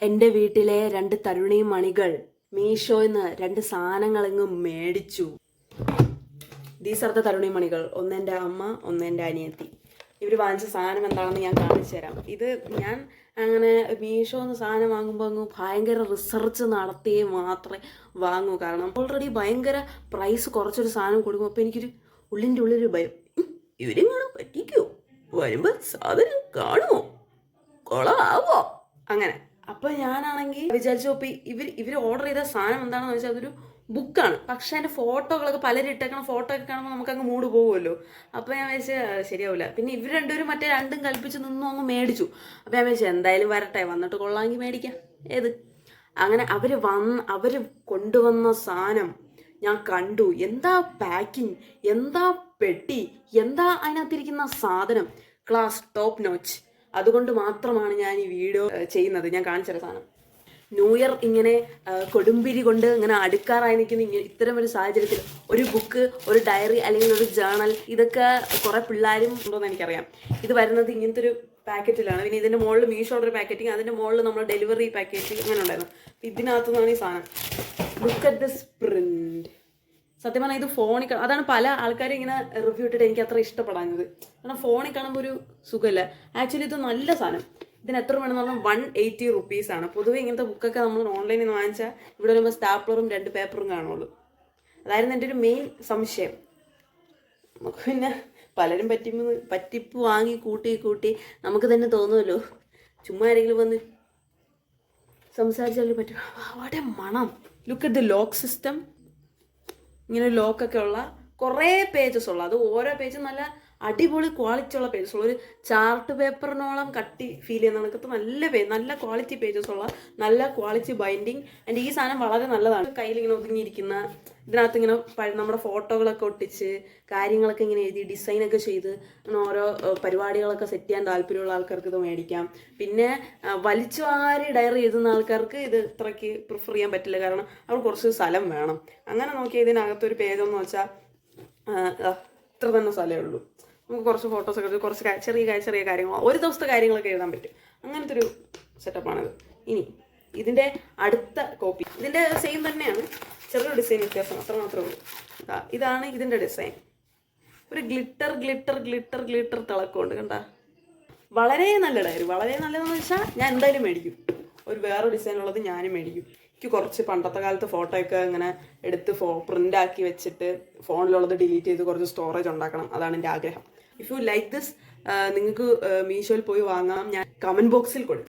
എൻ്റെ വീട്ടിലെ രണ്ട് തരുണി മണികൾ മീഷോയിന്ന് രണ്ട് സാധനങ്ങളെങ്ങും മേടിച്ചു. ദീസ് ആർ ദ തരുണി മണികൾ. ഒന്ന് എൻ്റെ അമ്മ, ഒന്ന് എൻ്റെ അനിയത്തി. ഇവർ വാങ്ങിച്ച സാധനം എന്താണെന്ന് ഞാൻ കാണിച്ചു തരാം. ഇത് ഞാൻ അങ്ങനെ മീഷോന്ന് സാധനം വാങ്ങുമ്പോൾ അങ്ങ് ഭയങ്കര റിസർച്ച് നടത്തി മാത്രമേ വാങ്ങൂ. കാരണം ഓൾറെഡി ഭയങ്കര പ്രൈസ് കുറച്ചൊരു സാധനം കൊടുക്കും. അപ്പോൾ എനിക്കൊരു ഉള്ളിൻ്റെ ഭയം, ഇവരെങ്ങാനും പറ്റിക്കോ, വരുമ്പോൾ സാധനം കാണുമോ, കൊളാവോ, അങ്ങനെ. അപ്പൊ ഞാനാണെങ്കിൽ വിചാരിച്ചു, ഇപ്പൊ ഇവർ ഓർഡർ ചെയ്ത സാധനം എന്താണെന്ന് വെച്ചാൽ അതൊരു ബുക്കാണ്. പക്ഷെ അതിന്റെ ഫോട്ടോകളൊക്കെ പലരും ഇട്ടേക്കണ ഫോട്ടോ ഒക്കെ കാണുമ്പോൾ നമുക്ക് അങ്ങ് മൂഡ് പോകുമല്ലോ. അപ്പൊ ഞാൻ വിചാരിച്ച ശരിയാവില്ല. പിന്നെ ഇവർ രണ്ടുപേരും മറ്റേ രണ്ടും കൽപ്പിച്ച് നിന്നും അങ്ങ് മേടിച്ചു. അപ്പൊ ഞാൻ വിചാരിച്ചു എന്തായാലും വരട്ടെ, വന്നിട്ട് കൊള്ളാമെങ്കിൽ മേടിക്കാം, ഏത്. അങ്ങനെ അവര് കൊണ്ടുവന്ന സാധനം ഞാൻ കണ്ടു. എന്താ പാക്കിങ്, എന്താ പെട്ടി, എന്താ അതിനകത്തിരിക്കുന്ന സാധനം, ക്ലാസ് ടോപ്പ് നോച്ച്. അതുകൊണ്ട് മാത്രമാണ് ഞാൻ ഈ വീഡിയോ ചെയ്യുന്നത്. ഞാൻ കാണിച്ചൊരു സാധനം, ന്യൂ ഇയർ ഇങ്ങനെ കൊടുമ്പിരി കൊണ്ട് ഇങ്ങനെ അടുക്കാറായി നിൽക്കുന്ന ഇത്തരം ഒരു സാഹചര്യത്തിൽ ഒരു ബുക്ക്, ഒരു ഡയറി അല്ലെങ്കിൽ ഒരു ജേണൽ, ഇതൊക്കെ കുറെ പിള്ളേരും ഉണ്ടോയെന്ന് എനിക്കറിയാം. ഇത് വരുന്നത് ഇങ്ങനത്തെ ഒരു പാക്കറ്റിലാണ്. പിന്നെ ഇതിൻ്റെ മുകളിൽ മീഷോയുടെ ഒരു പാക്കറ്റിങ്, അതിൻ്റെ മുകളിൽ നമ്മൾ ഡെലിവറി പാക്കറ്റ് അങ്ങനെ ഉണ്ടായിരുന്നു. ഇതിനകത്തു നിന്നാണ് ഈ സാധനം. Look at this print. സത്യം പറഞ്ഞാൽ ഇത് ഫോണിൽ അതാണ് പല ആൾക്കാരും ഇങ്ങനെ റിവ്യൂ ഇട്ടിട്ട് എനിക്ക് അത്ര ഇഷ്ടപ്പെടാഞ്ഞത്. കാരണം ഫോണിൽ കാണുമ്പോൾ ഒരു സുഖമില്ല. ആക്ച്വലി ഇത് നല്ല സാധനം. ഇതിന് എത്ര വേണമെന്ന് പറഞ്ഞാൽ 180 റുപ്പീസാണ്. പൊതുവെ ഇങ്ങനത്തെ ബുക്കൊക്കെ നമ്മൾ ഓൺലൈനിൽ നിന്ന് വാങ്ങിച്ചാൽ ഇവിടെ വരുമ്പോൾ സ്റ്റാപ്ലറും 2 പേപ്പറും കാണുള്ളൂ. അതായിരുന്നു എൻ്റെ ഒരു മെയിൻ സംശയം. നമുക്ക് പിന്നെ പലരും പറ്റിപ്പ് വാങ്ങി കൂട്ടി നമുക്ക് തന്നെ തോന്നുമല്ലോ, ചുമ്മാ ആരെങ്കിലും വന്ന് സംസാരിച്ചാലും പറ്റും. അവിടെ മണം. Look at the lock system. ഇങ്ങനെ ലോക്കൊക്കെ ഉള്ള കുറേ പേജസ് ഉള്ള, അത് ഓരോ പേജും നല്ല അടിപൊളി ക്വാളിറ്റി ഉള്ള പേജസ് ഉള്ള, ഒരു ചാർട്ട് പേപ്പറിനോളം കട്ടി ഫീൽ ചെയ്യുന്ന കണക്കത്ത് നല്ല ക്വാളിറ്റി പേജസ് ഉള്ള നല്ല ക്വാളിറ്റി ബൈൻഡിങ്. ആൻഡ് ഈ സാധനം വളരെ നല്ലതാണ്. കയ്യിൽ ഇങ്ങനെ ഒതുങ്ങിയിരിക്കുന്ന ഇതിനകത്ത് ഇങ്ങനെ നമ്മുടെ ഫോട്ടോകളൊക്കെ ഒട്ടിച്ച് കാര്യങ്ങളൊക്കെ ഇങ്ങനെ എഴുതി ഡിസൈനൊക്കെ ചെയ്ത് അങ്ങനെ ഓരോ പരിപാടികളൊക്കെ സെറ്റ് ചെയ്യാൻ താല്പര്യമുള്ള ആൾക്കാർക്ക് ഇത് മേടിക്കാം. പിന്നെ വലിച്ചു വാരി ഡയറി എഴുതുന്ന ആൾക്കാർക്ക് ഇത് ഇത്രയ്ക്ക് പ്രിഫർ ചെയ്യാൻ പറ്റില്ല, കാരണം അവർ കുറച്ച് സ്ഥലം വേണം. അങ്ങനെ നോക്കിയാൽ ഇതിനകത്തൊരു പേജെന്ന് വെച്ചാൽ ഇത്ര തന്നെ സ്ഥലമേ ഉള്ളൂ. നമുക്ക് കുറച്ച് ഫോട്ടോസൊക്കെ എടുത്ത് കുറച്ച് ചെറിയ കാര്യങ്ങൾ, ഒരു ദിവസത്തെ കാര്യങ്ങളൊക്കെ എഴുതാൻ പറ്റും. അങ്ങനത്തെ ഒരു സെറ്റപ്പാണിത്. ഇനി ഇതിൻ്റെ അടുത്ത കോപ്പി ഇതിൻ്റെ സെയിം തന്നെയാണ്, ചെറിയൊരു ഡിസൈൻ വ്യത്യാസം, അത്ര മാത്രമേ ഉള്ളൂ. ഇതാണ് ഇതിൻ്റെ ഡിസൈൻ. ഒരു ഗ്ലിറ്റർ തിളക്കമുണ്ട്, കണ്ട. വളരെ നല്ല ഡയറി, വളരെ നല്ലതെന്ന് വെച്ചാൽ ഞാൻ എന്തായാലും മേടിക്കും. ഒരു വേറെ ഡിസൈനുള്ളത് ഞാനും മേടിക്കും. എനിക്ക് കുറച്ച് പണ്ടത്തെ കാലത്ത് ഫോട്ടോയൊക്കെ ഇങ്ങനെ എടുത്ത് പ്രിൻ്റാക്കി വെച്ചിട്ട് ഫോണിലുള്ളത് ഡിലീറ്റ് ചെയ്ത് കുറച്ച് സ്റ്റോറേജ് ഉണ്ടാക്കണം. അതാണ് എൻ്റെ ആഗ്രഹം. ഇഫ് യു ലൈക്ക് ദിസ്, നിങ്ങൾക്ക് മീഷോയിൽ പോയി വാങ്ങാം. ഞാൻ കമൻറ്റ് ബോക്സിൽ കൊടുക്കും.